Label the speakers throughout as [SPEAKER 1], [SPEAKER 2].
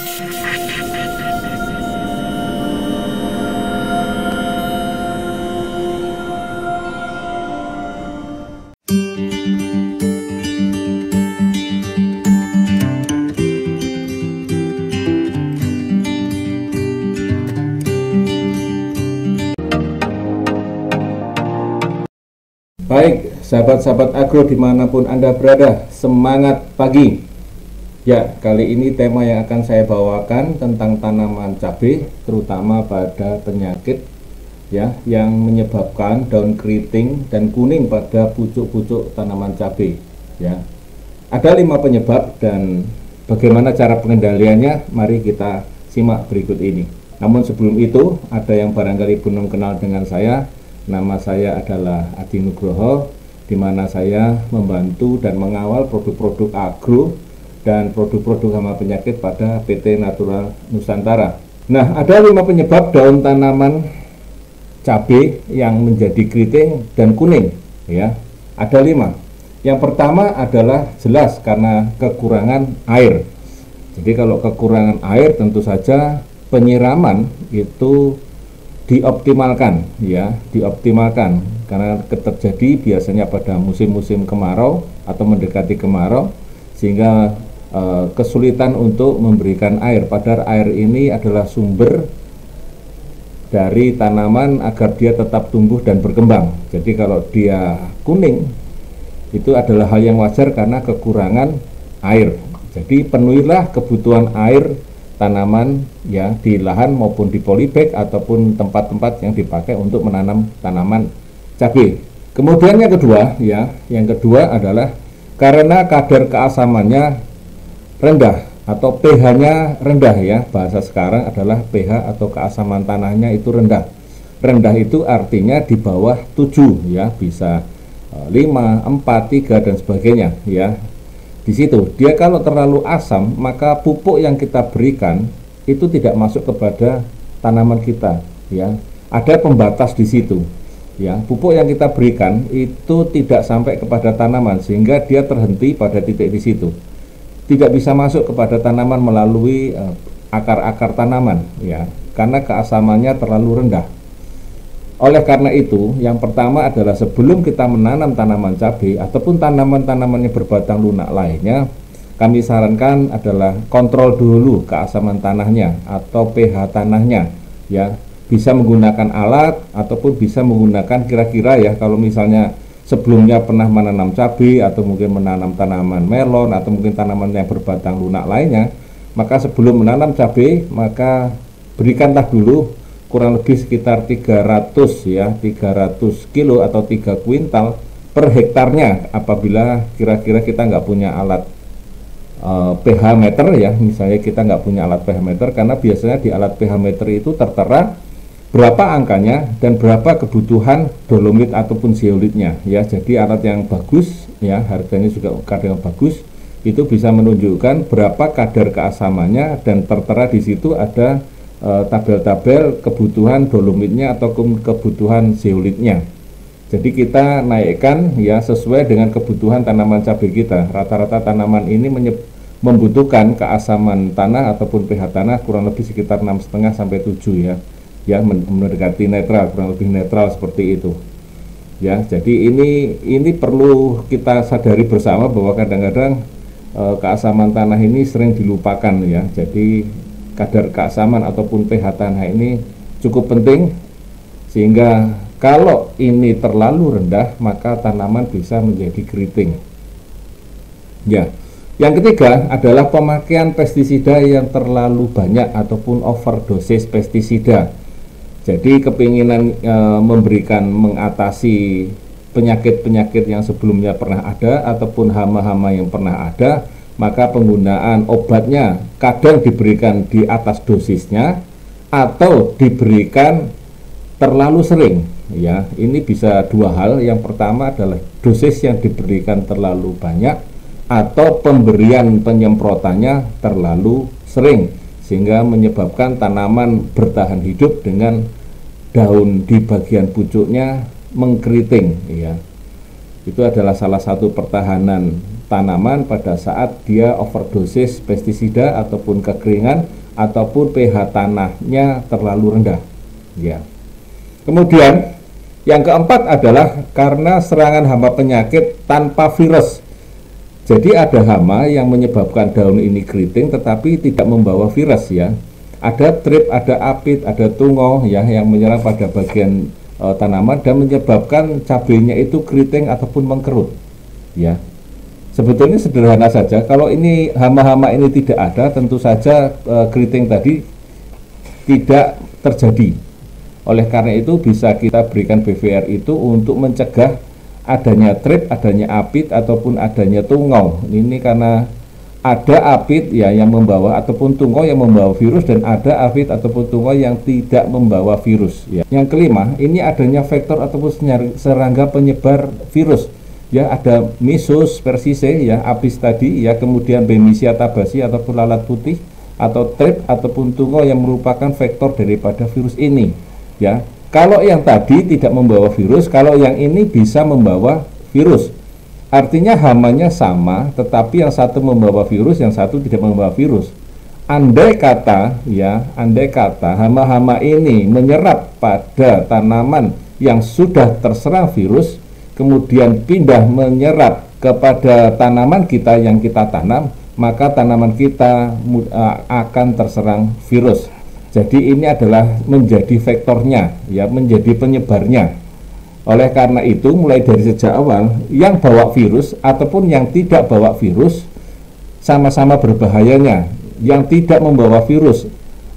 [SPEAKER 1] Baik, sahabat-sahabat agro dimanapun Anda berada, semangat pagi. Ya, kali ini tema yang akan saya bawakan tentang tanaman cabai, terutama pada penyakit ya yang menyebabkan daun keriting dan kuning pada pucuk-pucuk tanaman cabai. Ya, ada 5 penyebab dan bagaimana cara pengendaliannya, mari kita simak berikut ini. Namun sebelum itu, ada yang barangkali belum kenal dengan saya. Nama saya adalah Adi Nugroho, di mana saya membantu dan mengawal produk-produk agro dan produk-produk hama penyakit pada PT Natural Nusantara. Nah, ada 5 penyebab daun tanaman cabai yang menjadi keriting dan kuning. Ya, ada 5. Yang pertama adalah jelas karena kekurangan air. Jadi kalau kekurangan air, tentu saja penyiraman itu dioptimalkan, ya, dioptimalkan karena terjadi biasanya pada musim-musim kemarau atau mendekati kemarau, sehingga kesulitan untuk memberikan air. Padahal air ini adalah sumber dari tanaman agar dia tetap tumbuh dan berkembang. Jadi kalau dia kuning itu adalah hal yang wajar karena kekurangan air. Jadi penuhilah kebutuhan air tanaman ya di lahan maupun di polybag ataupun tempat-tempat yang dipakai untuk menanam tanaman cabai. Kemudian yang kedua ya, yang kedua adalah karena kadar keasamannya rendah atau pH-nya rendah ya. Bahasa sekarang adalah pH atau keasaman tanahnya itu rendah. Rendah itu artinya di bawah 7 ya, bisa 5, 4, 3 dan sebagainya ya. Di situ dia kalau terlalu asam, maka pupuk yang kita berikan itu tidak masuk kepada tanaman kita ya. Ada pembatas di situ ya. Pupuk yang kita berikan itu tidak sampai kepada tanaman sehingga dia terhenti pada titik di situ. Tidak bisa masuk kepada tanaman melalui akar-akar tanaman ya, karena keasamannya terlalu rendah. Oleh karena itu, yang pertama adalah sebelum kita menanam tanaman cabai ataupun tanaman-tanaman yang berbatang lunak lainnya, kami sarankan adalah kontrol dulu keasaman tanahnya atau pH tanahnya ya. Bisa menggunakan alat ataupun bisa menggunakan kira-kira ya, kalau misalnya sebelumnya pernah menanam cabai atau mungkin menanam tanaman melon atau mungkin tanaman yang berbatang lunak lainnya, maka sebelum menanam cabai maka berikanlah dulu kurang lebih sekitar 300 ya, 300 kilo atau 3 kuintal per hektarnya. Apabila kira-kira kita nggak punya alat pH meter ya, misalnya kita nggak punya alat pH meter, karena biasanya di alat pH meter itu tertera berapa angkanya dan berapa kebutuhan dolomit ataupun zeolitnya ya. Jadi alat yang bagus ya, harganya juga kadang bagus, itu bisa menunjukkan berapa kadar keasamannya dan tertera di situ ada tabel-tabel kebutuhan dolomitnya atau kebutuhan zeolitnya. Jadi kita naikkan ya sesuai dengan kebutuhan tanaman cabai kita. Rata-rata tanaman ini membutuhkan keasaman tanah ataupun pH tanah kurang lebih sekitar 6,5 sampai 7 ya. Ya, mendekati netral, kurang lebih netral seperti itu. Ya, jadi ini perlu kita sadari bersama bahwa kadang-kadang keasaman tanah ini sering dilupakan ya. Jadi kadar keasaman ataupun pH tanah ini cukup penting, sehingga kalau ini terlalu rendah maka tanaman bisa menjadi keriting. Ya, yang ketiga adalah pemakaian pestisida yang terlalu banyak ataupun overdosis pestisida. Jadi kepinginan mengatasi penyakit-penyakit yang sebelumnya pernah ada ataupun hama-hama yang pernah ada, maka penggunaan obatnya kadang diberikan di atas dosisnya atau diberikan terlalu sering ya. Ini bisa dua hal. Yang pertama adalah dosis yang diberikan terlalu banyak atau pemberian penyemprotannya terlalu sering, sehingga menyebabkan tanaman bertahan hidup dengan daun di bagian pucuknya mengkeriting ya. Itu adalah salah satu pertahanan tanaman pada saat dia overdosis pestisida ataupun kekeringan ataupun pH tanahnya terlalu rendah. Ya. Kemudian yang keempat adalah karena serangan hama penyakit tanpa virus. Jadi ada hama yang menyebabkan daun ini keriting tetapi tidak membawa virus ya. Ada trip, ada apit, ada tungau ya yang menyerang pada bagian tanaman dan menyebabkan cabenya itu keriting ataupun mengkerut. Ya. Sebetulnya sederhana saja. Kalau ini hama-hama ini tidak ada, tentu saja keriting tadi tidak terjadi. Oleh karena itu bisa kita berikan BVR itu untuk mencegah adanya trip, adanya apit ataupun adanya tungau. Ini karena ada apit ya yang membawa ataupun tungau yang membawa virus dan ada apit ataupun tungau yang tidak membawa virus ya. Yang kelima, ini adanya vektor ataupun serangga penyebar virus. Ya, ada Mesos persicea ya, apis tadi ya, kemudian Bemisia tabaci ataupun lalat putih atau trip ataupun tungau yang merupakan vektor daripada virus ini. Ya, kalau yang tadi tidak membawa virus, kalau yang ini bisa membawa virus. Artinya hamanya sama, tetapi yang satu membawa virus, yang satu tidak membawa virus. Andai kata hama-hama ini menyerap pada tanaman yang sudah terserang virus, kemudian pindah menyerap kepada tanaman kita yang kita tanam, maka tanaman kita akan terserang virus. Jadi ini adalah menjadi vektornya, ya, menjadi penyebarnya. Oleh karena itu, mulai dari sejak awal, yang bawa virus ataupun yang tidak bawa virus sama-sama berbahayanya. Yang tidak membawa virus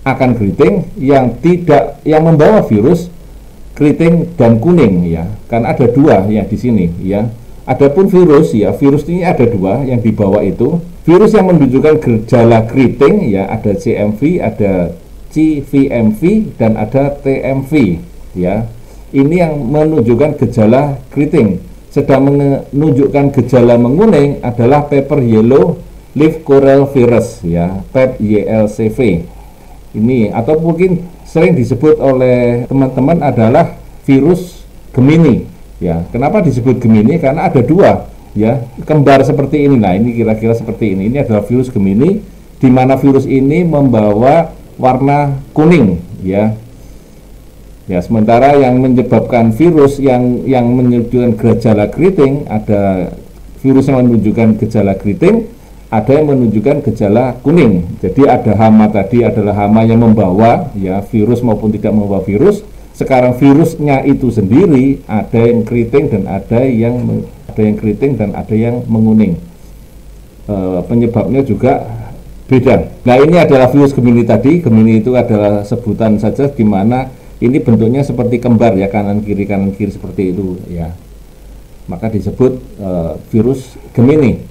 [SPEAKER 1] akan keriting, yang membawa virus keriting dan kuning ya. Kan ada dua ya di sini ya. Adapun virus ya, virus ini ada dua yang dibawa itu. Virus yang menunjukkan gejala keriting ya, ada CMV, ada CVMV dan ada TMV ya. Ini yang menunjukkan gejala keriting. Sedang menunjukkan gejala menguning adalah paper yellow leaf coral virus ya, PEP-YLCV. Ini atau mungkin sering disebut oleh teman-teman adalah virus Gemini ya. Kenapa disebut Gemini? Karena ada dua ya, kembar seperti ini. Nah, ini kira-kira seperti ini. Ini adalah virus Gemini, di mana virus ini membawa warna kuning ya. Ya, sementara yang menyebabkan virus yang menunjukkan gejala keriting, ada virus yang menunjukkan gejala keriting, ada yang menunjukkan gejala kuning. Jadi ada hama tadi adalah hama yang membawa ya virus maupun tidak membawa virus. Sekarang virusnya itu sendiri ada yang keriting dan ada yang keriting dan ada yang menguning. Penyebabnya juga beda. Nah, ini adalah virus Gemini tadi. Gemini itu adalah sebutan saja, di mana ini bentuknya seperti kembar ya, kanan kiri seperti itu ya. Maka disebut virus Gemini.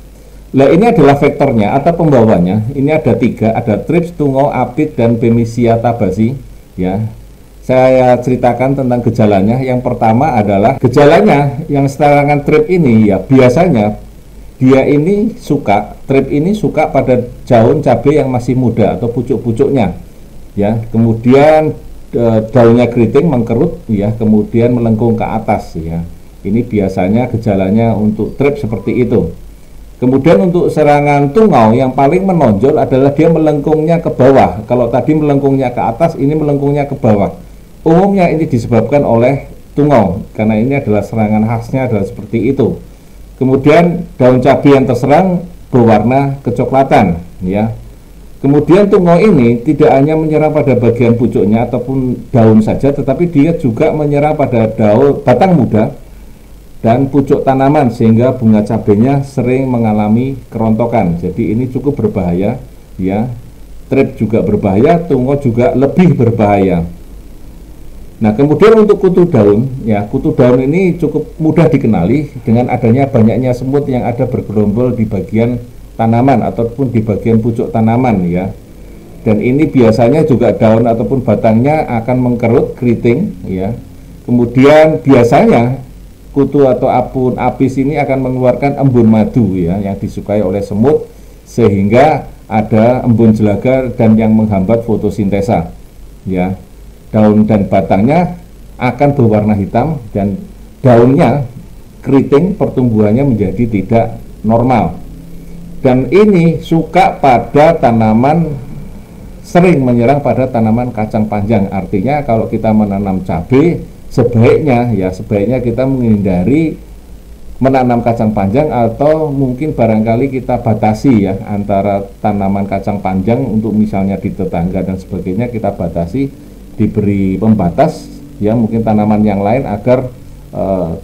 [SPEAKER 1] Nah, ini adalah vektornya atau pembawanya. Ini ada tiga, ada trips, tungau, apit, dan Bemisia tabaci ya. Saya ceritakan tentang gejalanya. Yang pertama adalah gejalanya yang serangan trip ini ya, biasanya dia ini trip ini suka pada daun cabai yang masih muda atau pucuk-pucuknya ya. Kemudian daunnya keriting, mengkerut ya, kemudian melengkung ke atas ya. Ini biasanya gejalanya untuk trip seperti itu. Kemudian untuk serangan tungau yang paling menonjol adalah dia melengkungnya ke bawah. Kalau tadi melengkungnya ke atas, ini melengkungnya ke bawah. Umumnya ini disebabkan oleh tungau, karena ini adalah serangan khasnya adalah seperti itu. Kemudian daun cabai yang terserang berwarna kecoklatan ya. Kemudian tungau ini tidak hanya menyerang pada bagian pucuknya ataupun daun saja, tetapi dia juga menyerang pada daun batang muda dan pucuk tanaman, sehingga bunga cabenya sering mengalami kerontokan. Jadi ini cukup berbahaya ya. Trip juga berbahaya, tungau juga lebih berbahaya. Nah, kemudian untuk kutu daun ya, kutu daun ini cukup mudah dikenali dengan adanya banyaknya semut yang ada bergerombol di bagian tanaman ataupun di bagian pucuk tanaman ya. Dan ini biasanya juga daun ataupun batangnya akan mengkerut, keriting ya. Kemudian biasanya kutu atau apis ini akan mengeluarkan embun madu ya, yang disukai oleh semut, sehingga ada embun jelaga dan yang menghambat fotosintesa ya. Daun dan batangnya akan berwarna hitam dan daunnya keriting, pertumbuhannya menjadi tidak normal. Dan ini suka pada tanaman, sering menyerang pada tanaman kacang panjang. Artinya kalau kita menanam cabai, sebaiknya kita menghindari menanam kacang panjang, atau mungkin barangkali kita batasi ya antara tanaman kacang panjang untuk misalnya di tetangga dan sebagainya, kita batasi, diberi pembatas ya, mungkin tanaman yang lain, agar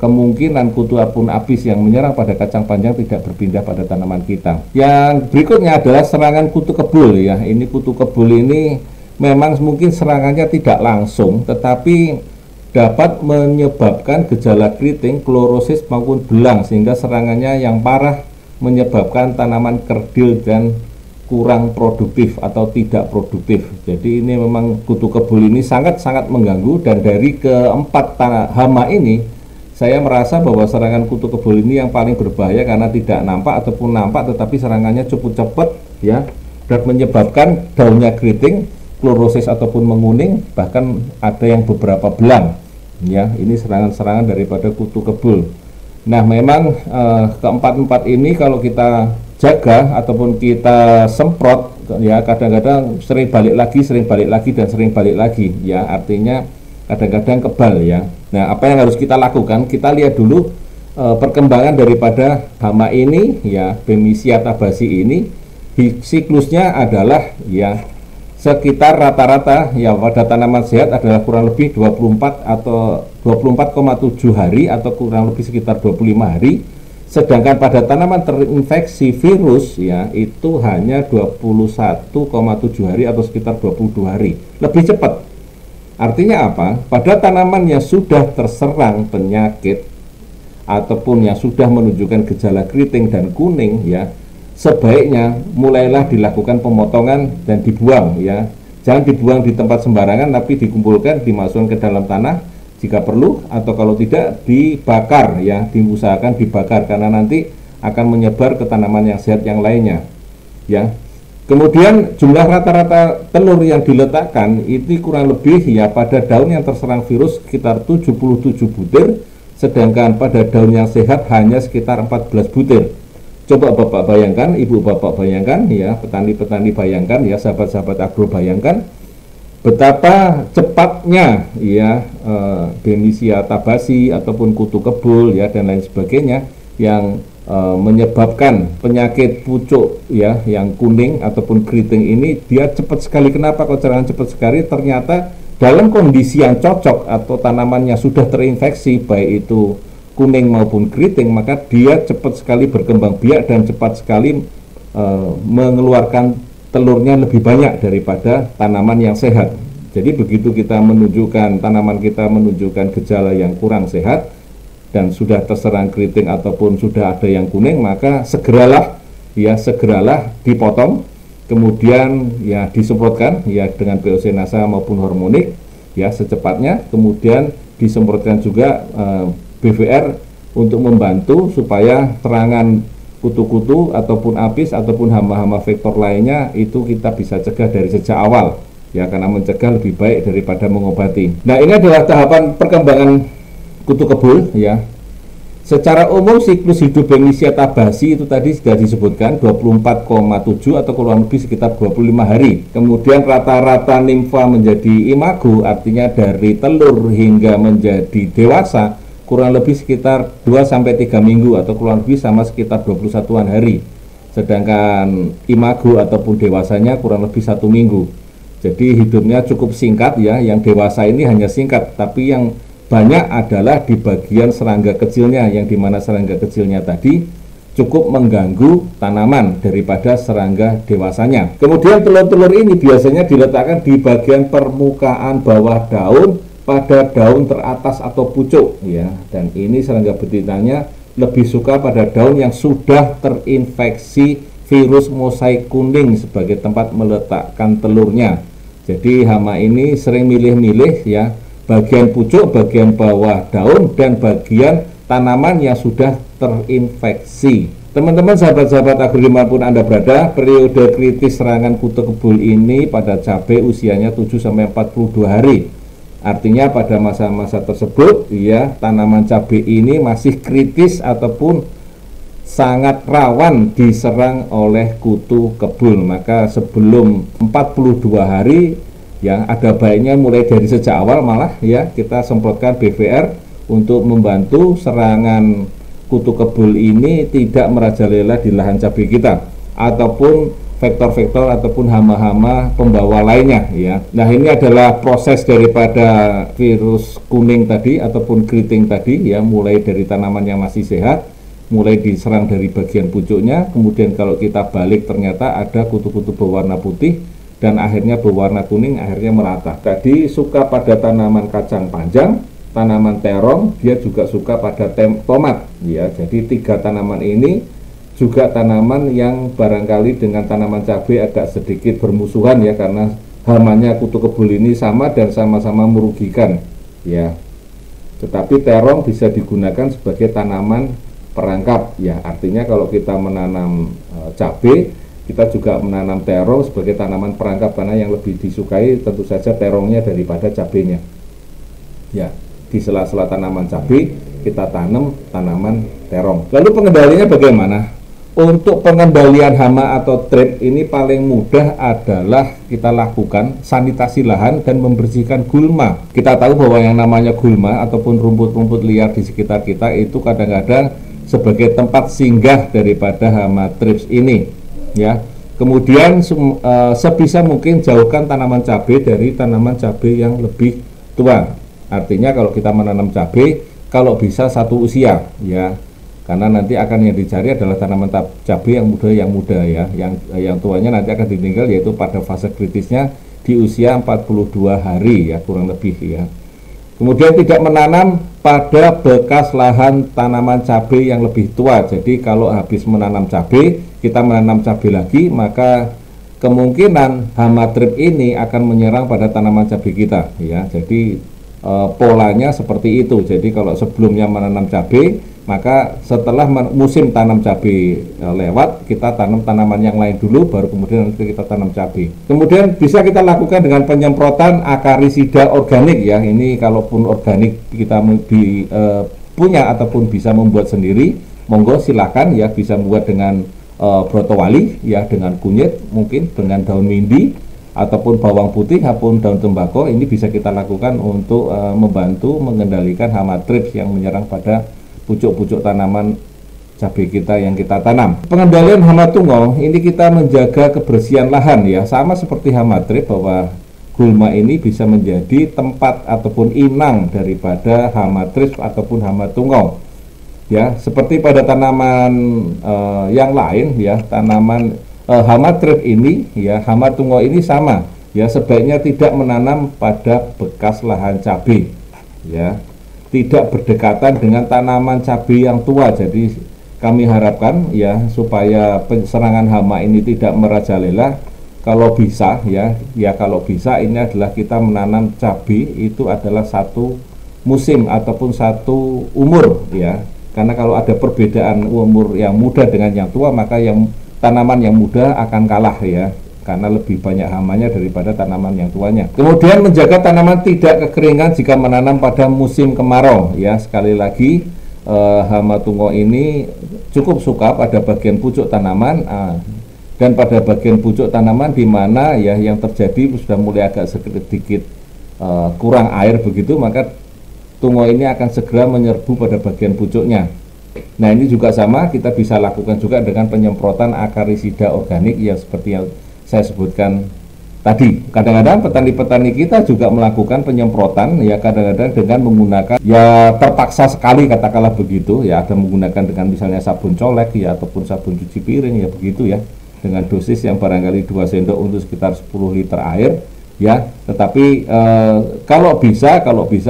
[SPEAKER 1] kemungkinan kutu apun apis yang menyerang pada kacang panjang tidak berpindah pada tanaman kita. Yang berikutnya adalah serangan kutu kebul ya. Ini kutu kebul ini memang mungkin serangannya tidak langsung, tetapi dapat menyebabkan gejala keriting, klorosis maupun belang, sehingga serangannya yang parah menyebabkan tanaman kerdil dan kurang produktif atau tidak produktif. Jadi ini memang kutu kebul ini sangat-sangat mengganggu, dan dari keempat hama ini saya merasa bahwa serangan kutu kebul ini yang paling berbahaya karena tidak nampak ataupun nampak tetapi serangannya cukup cepat ya, dan menyebabkan daunnya keriting, klorosis ataupun menguning, bahkan ada yang beberapa belang ya. Ini serangan-serangan daripada kutu kebul. Nah memang keempat-empat ini kalau kita jaga ataupun kita semprot ya, kadang-kadang sering balik lagi ya, artinya kadang-kadang kebal ya. Nah apa yang harus kita lakukan, kita lihat dulu perkembangan daripada hama ini ya, Bemisia tabasi ini. Siklusnya adalah ya sekitar rata-rata ya pada tanaman sehat adalah kurang lebih 24 atau 24,7 hari atau kurang lebih sekitar 25 hari. Sedangkan pada tanaman terinfeksi virus ya itu hanya 21,7 hari atau sekitar 22 hari. Lebih cepat. Artinya apa? Pada tanaman yang sudah terserang penyakit ataupun yang sudah menunjukkan gejala keriting dan kuning ya, sebaiknya mulailah dilakukan pemotongan dan dibuang ya. Jangan dibuang di tempat sembarangan, tapi dikumpulkan, dimasukkan ke dalam tanah jika perlu, atau kalau tidak dibakar ya, diusahakan dibakar karena nanti akan menyebar ke tanaman yang sehat yang lainnya ya. Kemudian jumlah rata-rata telur yang diletakkan itu kurang lebih ya, pada daun yang terserang virus sekitar 77 butir, sedangkan pada daun yang sehat hanya sekitar 14 butir. Coba Bapak bayangkan, Ibu Bapak bayangkan ya, petani-petani bayangkan ya, sahabat-sahabat agro bayangkan betapa cepatnya ya Bemisia tabasi ataupun kutu kebul ya dan lain sebagainya yang menyebabkan penyakit pucuk ya yang kuning ataupun keriting ini, dia cepat sekali. Kenapa kok serangan cepat sekali? Ternyata dalam kondisi yang cocok atau tanamannya sudah terinfeksi baik itu kuning maupun keriting, maka dia cepat sekali berkembang biak dan cepat sekali mengeluarkan telurnya lebih banyak daripada tanaman yang sehat. Jadi begitu kita menunjukkan tanaman kita menunjukkan gejala yang kurang sehat dan sudah terserang keriting ataupun sudah ada yang kuning, maka segeralah dipotong, kemudian ya disemprotkan ya dengan POC-NASA maupun hormonik ya secepatnya, kemudian disemprotkan juga BVR untuk membantu supaya serangan kutu-kutu ataupun apis ataupun hama-hama vektor lainnya itu kita bisa cegah dari sejak awal ya, karena mencegah lebih baik daripada mengobati. Nah ini adalah tahapan perkembangan kutu kebul ya. Secara umum siklus hidup Bemisia tabasi itu tadi sudah disebutkan 24,7 atau kurang lebih sekitar 25 hari. Kemudian rata-rata nimfa menjadi imago, artinya dari telur hingga menjadi dewasa kurang lebih sekitar 2-3 minggu atau kurang lebih sama sekitar 21-an hari. Sedangkan imago ataupun dewasanya kurang lebih 1 minggu. Jadi hidupnya cukup singkat ya. Yang dewasa ini hanya singkat, tapi yang banyak adalah di bagian serangga kecilnya, yang dimana serangga kecilnya tadi cukup mengganggu tanaman daripada serangga dewasanya. Kemudian telur-telur ini biasanya diletakkan di bagian permukaan bawah daun pada daun teratas atau pucuk ya, dan ini serangga betinanya lebih suka pada daun yang sudah terinfeksi virus mosaik kuning sebagai tempat meletakkan telurnya. Jadi hama ini sering milih-milih ya bagian pucuk, bagian bawah daun, dan bagian tanaman yang sudah terinfeksi. Teman-teman sahabat-sahabat agro dimanapun Anda berada, periode kritis serangan kutu kebul ini pada cabai usianya 7-42 hari. Artinya pada masa-masa tersebut ya tanaman cabai ini masih kritis ataupun sangat rawan diserang oleh kutu kebun. Maka sebelum 42 hari ya ada baiknya mulai dari sejak awal malah ya kita semprotkan BVR untuk membantu serangan kutu kebul ini tidak merajalela di lahan cabai kita ataupun vektor-vektor ataupun hama-hama pembawa lainnya ya. Nah, ini adalah proses daripada virus kuning tadi ataupun keriting tadi ya, mulai dari tanaman yang masih sehat, mulai diserang dari bagian pucuknya, kemudian kalau kita balik ternyata ada kutu-kutu berwarna putih dan akhirnya berwarna kuning, akhirnya merata. Tadi suka pada tanaman kacang panjang, tanaman terong, dia juga suka pada tomat ya. Jadi 3 tanaman ini juga tanaman yang barangkali dengan tanaman cabai agak sedikit bermusuhan ya, karena hamanya kutu kebul ini sama dan sama-sama merugikan ya. Tetapi terong bisa digunakan sebagai tanaman perangkap ya, artinya kalau kita menanam cabai, kita juga menanam terong sebagai tanaman perangkap, karena yang lebih disukai tentu saja terongnya daripada cabainya ya. Di sela-sela tanaman cabai kita tanam tanaman terong. Lalu pengendaliannya bagaimana? Untuk pengendalian hama atau trip ini paling mudah adalah kita lakukan sanitasi lahan dan membersihkan gulma. Kita tahu bahwa yang namanya gulma ataupun rumput-rumput liar di sekitar kita itu kadang-kadang sebagai tempat singgah daripada hama trips ini ya. Kemudian sebisa mungkin jauhkan tanaman cabai dari tanaman cabai yang lebih tua. Artinya kalau kita menanam cabai, kalau bisa satu usia ya, karena nanti akan yang dicari adalah tanaman cabai yang muda ya, yang tuanya nanti akan ditinggal, yaitu pada fase kritisnya di usia 42 hari ya kurang lebih ya. Kemudian tidak menanam pada bekas lahan tanaman cabai yang lebih tua. Jadi kalau habis menanam cabai, kita menanam cabai lagi, maka kemungkinan hama trip ini akan menyerang pada tanaman cabai kita ya. Jadi polanya seperti itu. Jadi kalau sebelumnya menanam cabai, maka setelah musim tanam cabai lewat, kita tanam tanaman yang lain dulu, baru kemudian nanti kita tanam cabai. Kemudian bisa kita lakukan dengan penyemprotan akarisida organik ya. Ini kalaupun organik kita punya ataupun bisa membuat sendiri, monggo silakan ya, bisa membuat dengan brotowali ya, dengan kunyit, mungkin dengan daun mindi ataupun bawang putih ataupun daun tembakau. Ini bisa kita lakukan untuk membantu mengendalikan hama trips yang menyerang pada pucuk-pucuk tanaman cabai kita yang kita tanam. Pengendalian hama tungau ini kita menjaga kebersihan lahan ya, sama seperti hama trips, bahwa gulma ini bisa menjadi tempat ataupun inang daripada hama trips ataupun hama tungau ya. Seperti pada tanaman yang lain ya, tanaman hama trip ini ya, hama tungau ini sama ya, sebaiknya tidak menanam pada bekas lahan cabai ya, tidak berdekatan dengan tanaman cabai yang tua. Jadi kami harapkan ya, supaya serangan hama ini tidak merajalela, kalau bisa ya kalau bisa ini adalah kita menanam cabai itu adalah satu musim ataupun satu umur ya, karena kalau ada perbedaan umur yang muda dengan yang tua, maka yang tanaman yang muda akan kalah ya, karena lebih banyak hamanya daripada tanaman yang tuanya. Kemudian menjaga tanaman tidak kekeringan jika menanam pada musim kemarau ya. Sekali lagi hama tungau ini cukup suka pada bagian pucuk tanaman dan pada bagian pucuk tanaman di mana ya yang terjadi sudah mulai agak sedikit kurang air begitu, maka tungau ini akan segera menyerbu pada bagian pucuknya. Nah, ini juga sama, kita bisa lakukan juga dengan penyemprotan akarisida organik yang seperti yang saya sebutkan tadi. Kadang-kadang petani-petani kita juga melakukan penyemprotan ya, kadang-kadang dengan menggunakan ya terpaksa sekali katakanlah begitu ya, ada menggunakan dengan misalnya sabun colek ya ataupun sabun cuci piring ya begitu ya, dengan dosis yang barangkali 2 sendok untuk sekitar 10 liter air ya. Tetapi kalau bisa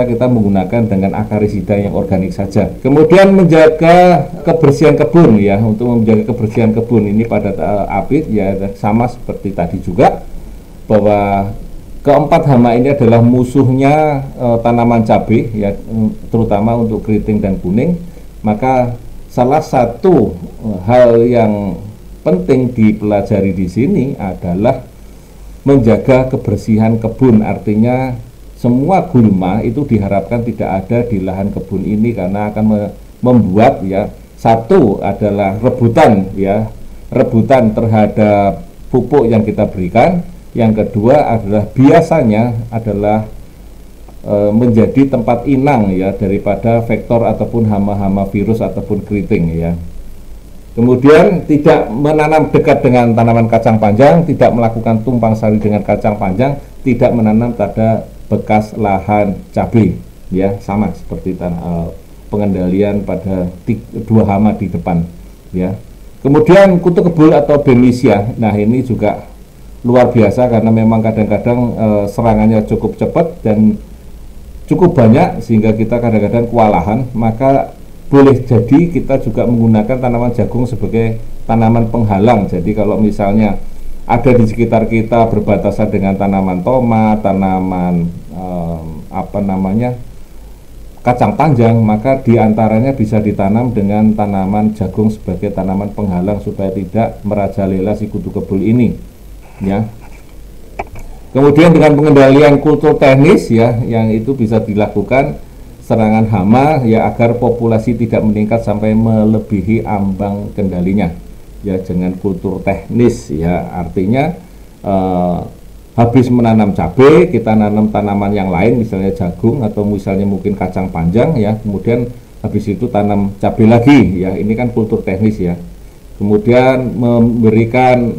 [SPEAKER 1] kita menggunakan dengan akarisida yang organik saja. Kemudian menjaga kebersihan kebun ya. Untuk menjaga kebersihan kebun ini pada apit ya, sama seperti tadi juga, bahwa keempat hama ini adalah musuhnya tanaman cabai ya, terutama untuk keriting dan kuning. Maka salah satu hal yang penting dipelajari di sini adalah menjaga kebersihan kebun, artinya semua gulma itu diharapkan tidak ada di lahan kebun ini, karena akan membuat ya, satu adalah rebutan ya, rebutan terhadap pupuk yang kita berikan. Yang kedua adalah biasanya adalah menjadi tempat inang ya daripada vektor ataupun hama-hama virus ataupun keriting ya. Kemudian tidak menanam dekat dengan tanaman kacang panjang, tidak melakukan tumpang sari dengan kacang panjang, tidak menanam pada bekas lahan cabai ya, sama seperti pengendalian pada dua hama di depan ya. Kemudian kutu kebul atau Bemisia, nah ini juga luar biasa karena memang kadang-kadang serangannya cukup cepat dan cukup banyak sehingga kita kadang-kadang kewalahan. Maka boleh jadi kita juga menggunakan tanaman jagung sebagai tanaman penghalang. Jadi kalau misalnya ada di sekitar kita berbatasan dengan tanaman tomat, tanaman kacang panjang, maka diantaranya bisa ditanam dengan tanaman jagung sebagai tanaman penghalang supaya tidak merajalela si kutu kebul ini ya. Kemudian dengan pengendalian kultur teknis ya, yang itu bisa dilakukan serangan hama ya, agar populasi tidak meningkat sampai melebihi ambang kendalinya ya, dengan kultur teknis ya. Artinya habis menanam cabai, kita nanam tanaman yang lain, misalnya jagung atau misalnya mungkin kacang panjang ya, kemudian habis itu tanam cabai lagi ya, ini kan kultur teknis ya. Kemudian memberikan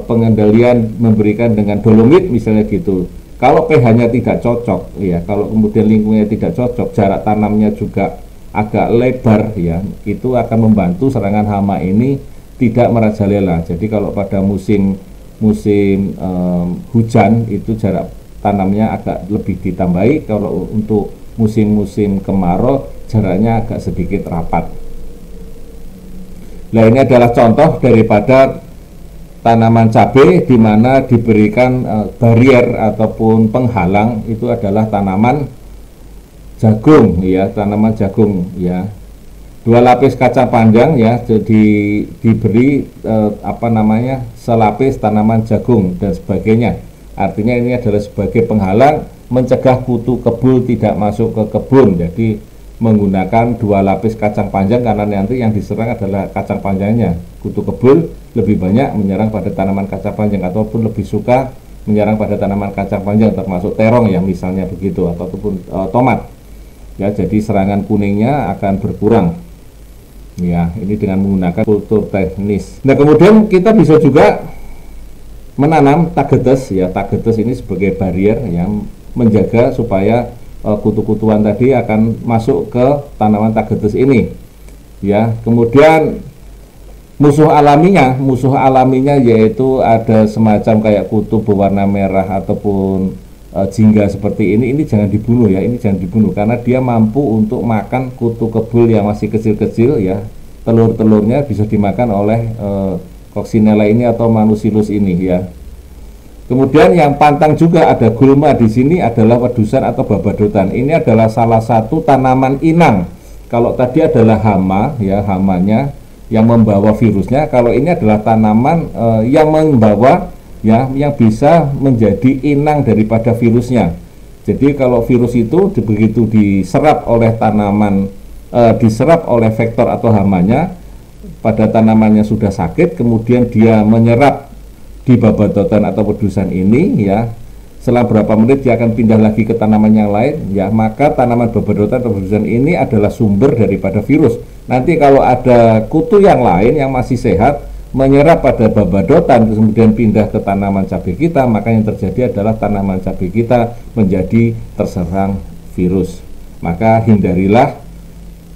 [SPEAKER 1] pengendalian, memberikan dengan dolomit misalnya gitu. Kalau pH-nya tidak cocok ya, kalau kemudian lingkungannya tidak cocok, jarak tanamnya juga agak lebar ya, itu akan membantu serangan hama ini tidak merajalela. Jadi kalau pada musim hujan itu jarak tanamnya agak lebih ditambahi, kalau untuk musim-musim kemarau jaraknya agak sedikit rapat. Nah, ini adalah contoh daripada tanaman cabai di mana diberikan barrier ataupun penghalang, itu adalah tanaman jagung ya, tanaman jagung ya. 2 lapis kaca panjang ya, jadi diberi selapis tanaman jagung dan sebagainya. Artinya ini adalah sebagai penghalang mencegah kutu kebul tidak masuk ke kebun. Jadi menggunakan 2 lapis kacang panjang, karena nanti yang diserang adalah kacang panjangnya. Kutu kebul lebih banyak menyerang pada tanaman kacang panjang ataupun lebih suka menyerang pada tanaman kacang panjang, termasuk terong ya misalnya begitu, ataupun tomat ya. Jadi serangan kuningnya akan berkurang ya, ini dengan menggunakan kultur teknis. Nah, kemudian kita bisa juga menanam tagetes ya. Tagetes ini sebagai barrier yang menjaga supaya kutu-kutuan tadi akan masuk ke tanaman tagetes ini ya. Kemudian musuh alaminya yaitu ada semacam kayak kutu berwarna merah ataupun jingga seperti ini jangan dibunuh ya, ini jangan dibunuh karena dia mampu untuk makan kutu kebul yang masih kecil-kecil ya. Telur-telurnya bisa dimakan oleh Coccinella ini atau Manusilus ini ya. Kemudian yang pantang juga ada gulma di sini adalah wedusan atau babadotan. Ini adalah salah satu tanaman inang. Kalau tadi adalah hama ya, hamanya yang membawa virusnya. Kalau ini adalah tanaman yang membawa ya, yang bisa menjadi inang daripada virusnya. Jadi kalau virus itu begitu diserap oleh tanaman, diserap oleh vektor atau hamanya pada tanamannya sudah sakit, kemudian dia menyerap di babadotan atau wedusan ini ya, setelah berapa menit dia akan pindah lagi ke tanaman yang lain ya, maka tanaman babadotan atau wedusan ini adalah sumber daripada virus. Nanti kalau ada kutu yang lain yang masih sehat menyerap pada babadotan kemudian pindah ke tanaman cabai kita, maka yang terjadi adalah tanaman cabai kita menjadi terserang virus. Maka hindarilah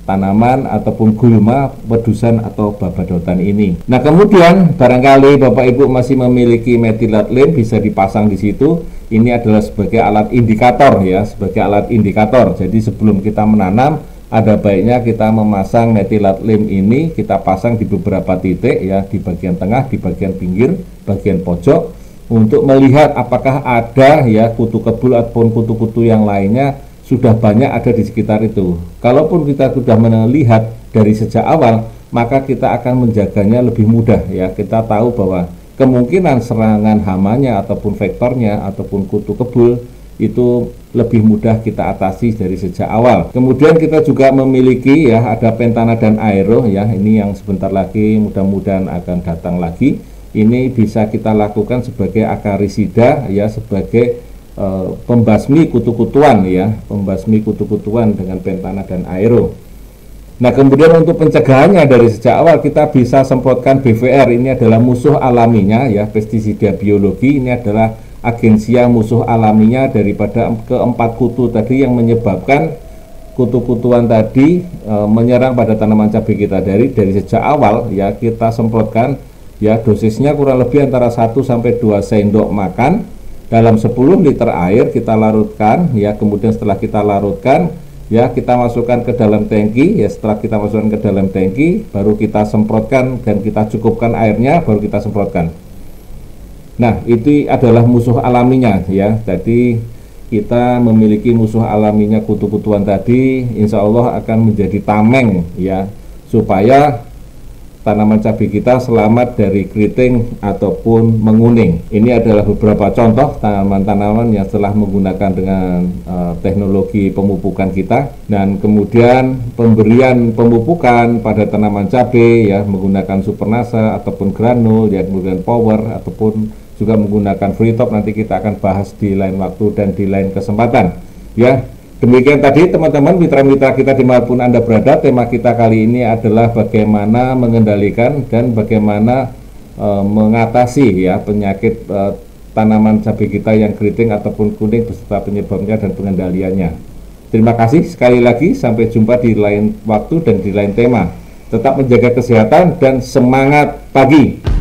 [SPEAKER 1] tanaman ataupun gulma, wedusan atau babadotan ini. Nah, kemudian barangkali Bapak Ibu masih memiliki metilat lem, bisa dipasang di situ. Ini adalah sebagai alat indikator ya, sebagai alat indikator. Jadi sebelum kita menanam, ada baiknya kita memasang metilat lem ini, kita pasang di beberapa titik ya, di bagian tengah, di bagian pinggir, bagian pojok, untuk melihat apakah ada ya kutu kebul ataupun kutu-kutu yang lainnya sudah banyak ada di sekitar itu. Kalaupun kita sudah melihat dari sejak awal, maka kita akan menjaganya lebih mudah ya. Kita tahu bahwa kemungkinan serangan hamanya ataupun vektornya ataupun kutu kebul itu lebih mudah kita atasi dari sejak awal. Kemudian kita juga memiliki ya ada Pentana dan Aero ya, ini yang sebentar lagi mudah-mudahan akan datang lagi. Ini bisa kita lakukan sebagai akarisida ya, sebagai pembasmi kutu-kutuan ya, pembasmi kutu-kutuan dengan Pentana dan Aero. Nah, kemudian untuk pencegahannya dari sejak awal kita bisa semprotkan BVR. Ini adalah musuh alaminya ya, pestisida biologi. Ini adalah agensia musuh alaminya daripada keempat kutu tadi yang menyebabkan kutu-kutuan tadi menyerang pada tanaman cabai kita. Dari sejak awal ya kita semprotkan ya, dosisnya kurang lebih antara 1 sampai 2 sendok makan dalam 10 liter air kita larutkan ya. Kemudian setelah kita larutkan ya, kita masukkan ke dalam tangki ya. Setelah kita masukkan ke dalam tangki baru kita semprotkan dan kita cukupkan airnya, baru kita semprotkan. Nah, itu adalah musuh alaminya ya. Jadi kita memiliki musuh alaminya kutu-kutuan tadi, insya Allah akan menjadi tameng ya, supaya tanaman cabai kita selamat dari keriting ataupun menguning. Ini adalah beberapa contoh tanaman-tanaman yang telah menggunakan dengan teknologi pemupukan kita, dan kemudian pemberian pemupukan pada tanaman cabai ya menggunakan supernasa ataupun granul ya, kemudian power ataupun juga menggunakan free top. Nanti kita akan bahas di lain waktu dan di lain kesempatan ya. Demikian tadi teman-teman, mitra-mitra kita dimanapun Anda berada, tema kita kali ini adalah bagaimana mengendalikan dan bagaimana mengatasi ya penyakit tanaman cabai kita yang keriting ataupun kuning beserta penyebabnya dan pengendaliannya. Terima kasih sekali lagi, sampai jumpa di lain waktu dan di lain tema. Tetap menjaga kesehatan dan semangat pagi.